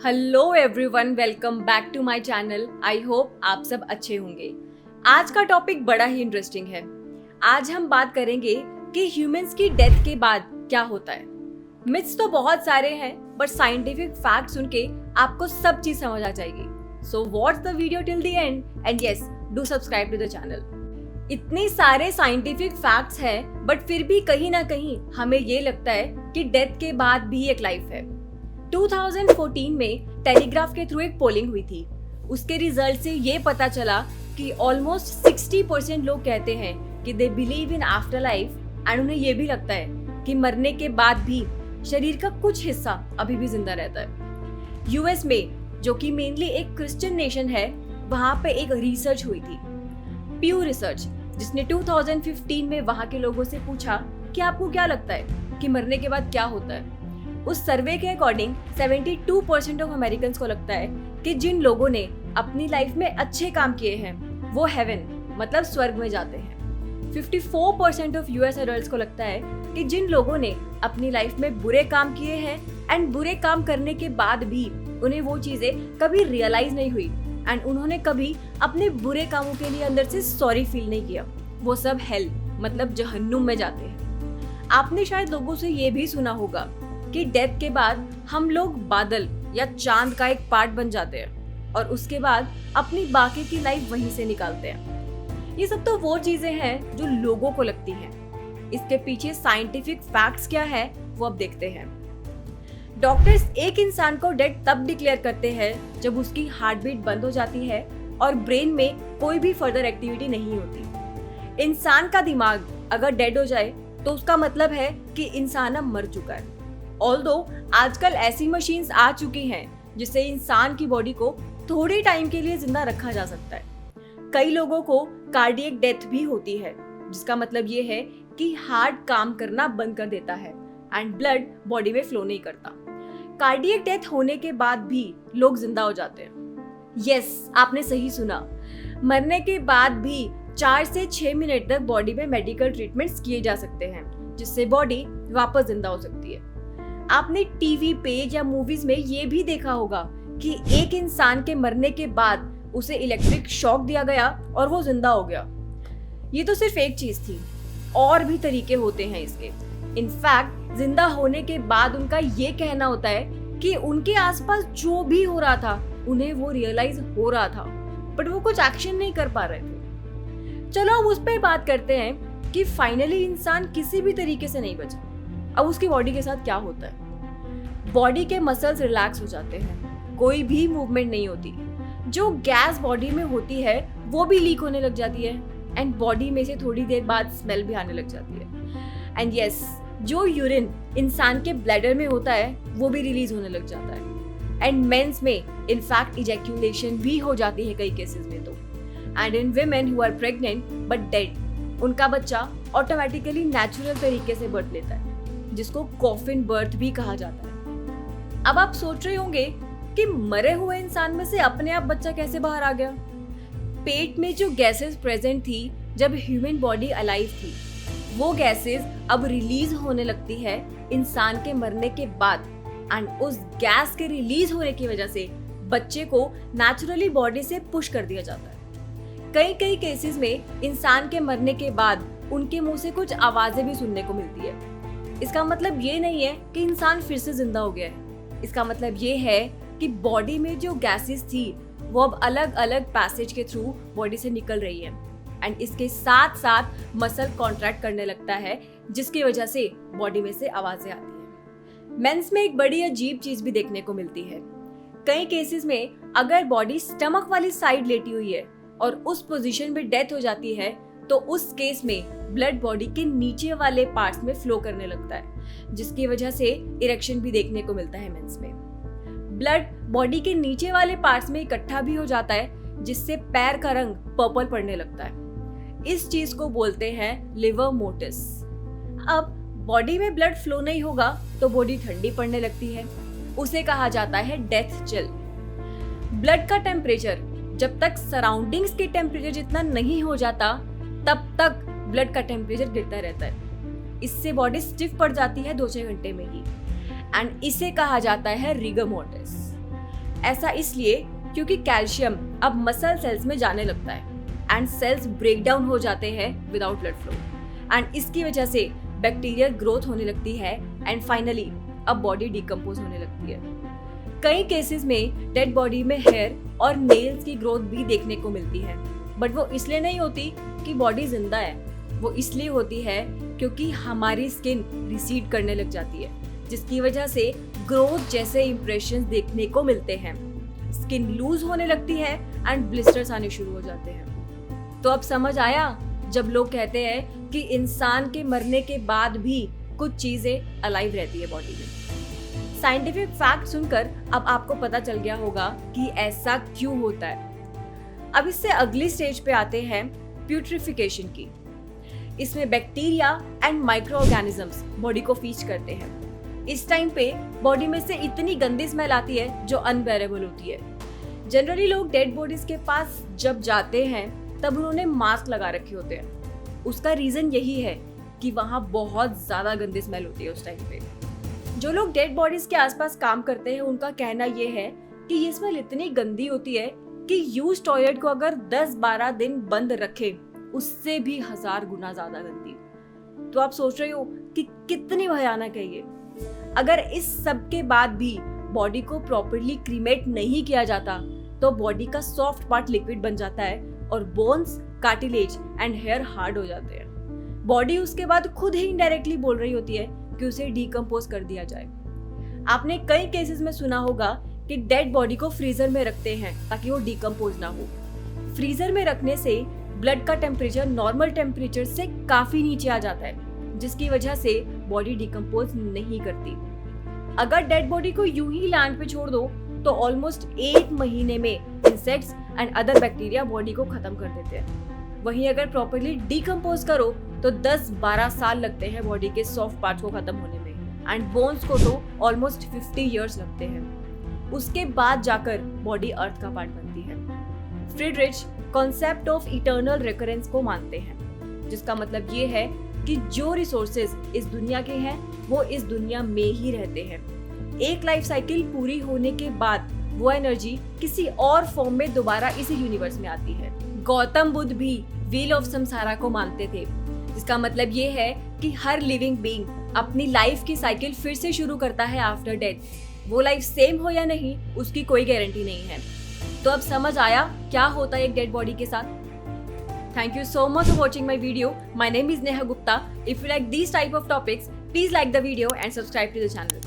Hello everyone, welcome back to my channel. I hope आप सब अच्छे होंगे। आज का टॉपिक बड़ा ही इंटरेस्टिंग है। आज हम बात करेंगे कि ह्यूमंस की डेथ के बाद क्या होता है। मिथ्स तो बहुत सारे हैं, बट साइंटिफिक फैक्ट सुन के आपको सब चीज समझ आ जाएगी। So watch the video till the end and yes, do subscribe to the channel. इतने सारे साइंटिफिक फैक्ट्स हैं, बट फिर भी कहीं ना कहीं हमें ये लगता है कि डेथ के बाद भी एक लाइफ है। 2014 में टेलीग्राफ के थ्रू एक पोलिंग हुई थी। उसके रिजल्ट से ये पता चला कि ऑलमोस्ट 60% लोग कहते हैं कि they believe in after life and उन्हें ये भी लगता है कि मरने के बाद भी शरीर का कुछ हिस्सा अभी भी जिंदा रहता है। यूएस में, जो कि मेनली एक क्रिश्चियन नेशन है, वहां पे एक रिसर्च हुई थी, प्यू रिसर्च, जिसने 2015 में वहां के लोगों से पूछा कि आपको क्या लगता है कि मरने के बाद क्या होता है। उस सर्वे के अकॉर्डिंग 72% ऑफ अमेरिकन को लगता है कि जिन लोगों ने अपनी लाइफ में अच्छे काम किए हैं वो हेवन मतलब स्वर्ग में जाते हैं। 54% ऑफ यूएस एडल्ट्स को लगता है कि जिन लोगों ने अपनी लाइफ में बुरे काम किए हैं एंड बुरे काम करने के बाद भी उन्हें वो चीजें कभी रियलाइज नहीं हुई एंड उन्होंने कभी अपने बुरे कामों के लिए अंदर से सॉरी फील नहीं किया, वो सब हेल मतलब जहन्नुम में जाते हैं। आपने शायद लोगों से ये भी सुना होगा कि डेथ के बाद हम लोग बादल या चांद का एक पार्ट बन जाते हैं और उसके बाद अपनी बाकी की लाइफ वहीं से निकालते हैं। ये सब तो वो चीजें हैं जो लोगों को लगती हैं। इसके पीछे साइंटिफिक फैक्ट्स क्या है वो अब देखते हैं। डॉक्टर्स एक इंसान को डेड तब डिक्लेयर करते हैं जब उसकी हार्ट बीट बंद हो जाती है और ब्रेन में कोई भी फर्दर एक्टिविटी नहीं होती। इंसान का दिमाग अगर डेड हो जाए तो उसका मतलब है कि इंसान अब मर चुका है। ऑल्दो आजकल ऐसी मशीन्स आ चुकी हैं जिससे इंसान की बॉडी को थोड़े टाइम के लिए जिंदा रखा जा सकता है। कई लोगों को कार्डियक डेथ भी होती है, जिसका मतलब ये है कि हार्ट काम करना बंद कर देता है एंड ब्लड बॉडी में फ्लो नहीं करता। कार्डियक डेथ होने के बाद भी लोग जिंदा हो जाते हैं। यस, आपने सही सुना। मरने के बाद भी 4 से 6 मिनट तक बॉडी में मेडिकल ट्रीटमेंट्स किए जा सकते हैं, जिससे बॉडी वापस जिंदा हो सकती है। आपने टीवी पे या मूवीज में ये भी देखा होगा कि एक इंसान के मरने के बाद उसे इलेक्ट्रिक शॉक दिया गया और वो जिंदा हो गया। ये तो सिर्फ एक चीज थी, और भी तरीके होते हैं इसके। इनफैक्ट जिंदा होने के बाद उनका ये कहना होता है कि उनके आसपास जो भी हो रहा था उन्हें वो रियलाइज हो रहा था, बट वो कुछ एक्शन नहीं कर पा रहे थे। चलो अब उस पर बात करते हैं कि फाइनली इंसान किसी भी तरीके से नहीं बचा। अब उसकी बॉडी के साथ क्या होता है। बॉडी के मसल्स रिलैक्स हो जाते हैं, कोई भी मूवमेंट नहीं होती। जो गैस बॉडी में होती है वो भी लीक होने लग जाती है एंड बॉडी में से थोड़ी देर बाद स्मेल भी आने लग जाती है। एंड यस, जो यूरिन इंसान के ब्लैडर में होता है वो भी रिलीज होने लग जाता है एंड मेंस में इनफैक्ट इजैक्यूलेशन भी हो जाती है कई केसेस में तो। And in women who are pregnant but dead, उनका बच्चा ऑटोमेटिकली नेचुरल तरीके से बर्थ लेता है, जिसको कॉफिन बर्थ भी कहा जाता है। अब आप सोच रहे होंगे कि मरे हुए इंसान में से अपने आप बच्चा कैसे बाहर आ गया। पेट में जो गैसेस प्रेजेंट थी जब ह्यूमन बॉडी अलाइव थी, वो गैसेस अब रिलीज होने लगती है इंसान के मरने के बाद एंड उस गैस के रिलीज होने की वजह से बच्चे को नेचुरली बॉडी से पुश कर दिया जाता है। कई केसेस में इंसान के मरने के बाद उनके मुंह से कुछ आवाजें भी सुनने को मिलती है। इसका मतलब ये नहीं है कि इंसान फिर से जिंदा हो गया है। इसका मतलब ये है कि बॉडी में जो गैसेस थी वो अब अलग अलग पैसेज के थ्रू बॉडी से निकल रही है एंड इसके साथ साथ मसल कॉन्ट्रैक्ट करने लगता है, जिसकी वजह से बॉडी में से आवाजें आती है। मेंस में एक बड़ी अजीब चीज भी देखने को मिलती है। कई केसेस में अगर बॉडी स्टमक वाली साइड लेटी हुई है और उस पोजीशन में डेथ हो जाती है तो उस केस में ब्लड बॉडी के नीचे वाले पार्ट्स में फ्लो करने लगता है, जिसकी वजह से इरेक्शन भी देखने को मिलता है मेंस में। ब्लड बॉडी के नीचे वाले पार्ट्स में इकट्ठा भी हो जाता है, जिससे पैर का रंग पर्पल पड़ने लगता है। इस चीज को बोलते हैं लिवर मोटिस। अब बॉडी में ब्लड फ्लो नहीं होगा तो बॉडी ठंडी पड़ने लगती है, उसे कहा जाता है डेथ चिल। ब्लड का टेम्परेचर जब तक सराउंडिंग्स के टेम्परेचर जितना नहीं हो जाता तब तक ब्लड का टेम्परेचर गिरता रहता है। इससे बॉडी स्टिफ पड़ जाती है 2-6 घंटे में ही एंड इसे कहा जाता है रिगर मोर्टिस। ऐसा इसलिए क्योंकि कैल्शियम अब मसल सेल्स में जाने लगता है एंड सेल्स ब्रेक डाउन हो जाते हैं विदाउट ब्लड फ्लो एंड इसकी वजह से बैक्टीरियल ग्रोथ होने लगती है एंड फाइनली अब बॉडी डिकम्पोज होने लगती है। कई केसेस में डेड बॉडी में हेयर और नेल्स की ग्रोथ भी देखने को मिलती है, बट वो इसलिए नहीं होती कि बॉडी जिंदा है, वो इसलिए होती है क्योंकि हमारी स्किन रिसीड करने लग जाती है, जिसकी वजह से ग्रोथ जैसे इंप्रेशंस देखने को मिलते हैं। स्किन लूज होने लगती है एंड ब्लिस्टर्स आने शुरू हो जाते हैं। तो अब समझ आया जब लोग कहते हैं कि इंसान के मरने के बाद भी कुछ चीजें अलाइव रहती है बॉडी में। साइंटिफिक फैक्ट सुनकर अब आपको पता चल गया होगा कि ऐसा क्यों होता है। अब इससे अगली स्टेज पे आते हैं प्यूट्रिफिकेशन की। इसमें bacteria and micro organisms body को फीड करते हैं। इस टाइम पे बॉडी में से इतनी गंदी स्मेल आती है जो अनबेरेबल होती है। जनरली लोग डेड बॉडीज के पास जब जाते हैं तब उन्होंने मास्क लगा रखे होते हैं। उसका रीजन यही है कि वहाँ बहुत ज्यादा गंदी स्मेल होती है उस टाइम पे। जो लोग डेड बॉडीज के आसपास काम करते हैं उनका कहना ये है कि ये स्मेल इतनी गंदी होती है कि यूज टॉयलेट को अगर 10-12 दिन बंद रखे उससे भी 1000 गुना ज्यादा गंदी। तो आप सोच रहे हो कि कितनी भयानक है ये। अगर इस सब के बाद भी बॉडी को प्रॉपर्ली क्रीमेट नहीं किया जाता तो बॉडी का सॉफ्ट पार्ट लिक्विड बन जाता है और bones, cartilage and hair hard हो जाते हैं। बॉडी उसके बाद खुद ही इनडायरेक्टली बोल रही होती है कि उसे डिकम्पोज कर दिया जाए। आपने कई केसेस में सुना होगा कि डेड बॉडी को फ्रीजर में रखते हैं ताकि वो डिकम्पोज ना हो। फ्रीजर में रखने से ब्लड का टेम्परेचर नॉर्मल टेम्परेचर से काफी नीचे आ जाता है, जिसकी वजह से बॉडी डिकम्पोज नहीं करती। अगर डेड बॉडी को यूं ही लैंड पे छोड़ दो तो ऑलमोस्ट 1 महीने में insects and other bacteria body को खत्म कर देते हैं। वहीं अगर प्रॉपर्ली डिकम्पोज करो तो 10-12 साल लगते हैं बॉडी के सॉफ्ट पार्ट्स को खत्म होने में एंड बोन्स को तो ऑलमोस्ट 50 इयर्स लगते हैं। उसके बाद जाकर बॉडी अर्थ का पार्ट बनती है। फ्रीडरिच कॉन्सेप्ट ऑफ इटर्नल रिकरेंस को मानते हैं, जिसका मतलब ये है कि जो रिसोर्सेज इस दुनिया के हैं वो इस दुनिया में ही रहते हैं। एक लाइफ साइकिल पूरी होने के बाद वो एनर्जी किसी और फॉर्म में दोबारा इसी यूनिवर्स में आती है। गौतम बुद्ध भी व्हील ऑफ संसारा को मानते थे, जिसका मतलब ये है कि हर लिविंग बीइंग अपनी लाइफ की साइकिल फिर से शुरू करता है आफ्टर डेथ। वो लाइफ सेम हो या नहीं उसकी कोई गारंटी नहीं है। तो अब समझ आया क्या होता है एक डेड बॉडी के साथ। Thank you so much for watching my video. My name is Neha Gupta. If you like these type of topics, please like the video and subscribe to the channel.